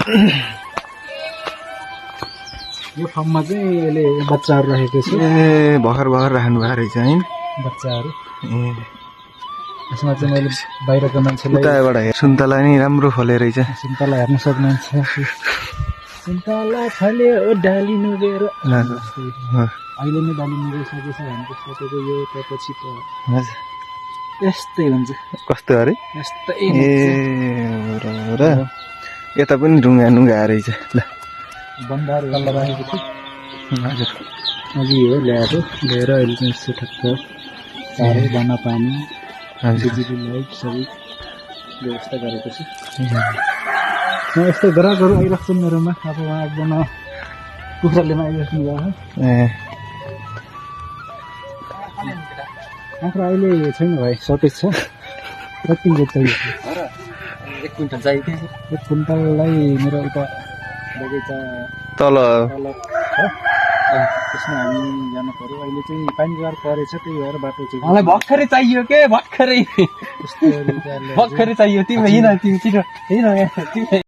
यो फर्ममा चाहिँ यसले बच्चाहरू राखेको छ। ए भर्खर राख्नु भएको रहेछ है बच्चाहरू। ए यसमा चाहिँ मैले बाहिरको मान्छेलाई उताबाट सुन्तला नि राम्रो फले रहेछ। सुन्तला हेर्न सक्नुहुन्छ। सुन्तला फल्यो डाली नुगेर अहिले नै डाली नुगिसकेछ भनेको सोचेको यो त पछि त यस्तै हुन्छ। कस्तो अरे यस्तै ए र यता पनि ढुङ्गा रहेछ। ल बन्दाहरू कल्ला राखेको छु। हजुर अघि हो ल्याएको लिएर अहिले चाहिँ यसो ठक्क चारो दाना पानी बिजुली लाइट सबै व्यवस्था गरेको छु। यस्तै ग्राहकहरू आइरहेको छन् मेरोमा। अब उहाँ एकजना कुखुराले आइराख्नु भएको ए कुखुरा अहिले छैन भाइ, सर्टेज छ। कतिको चाहियो? 1 क्विन्टल चाहियो। 1 क्विन्टललाई मेरो उता बगैँचा तल तल छ, त्यसमा हामी जानु पऱ्यो। अहिले चाहिँ पानी गाह्रो परेछ, त्यही भएर बाटो चाहिँ मलाई भर्खरै चाहियो के भर्खरै त्यस्तै भर्खरै चाहियो। तिमी हिँड तिमी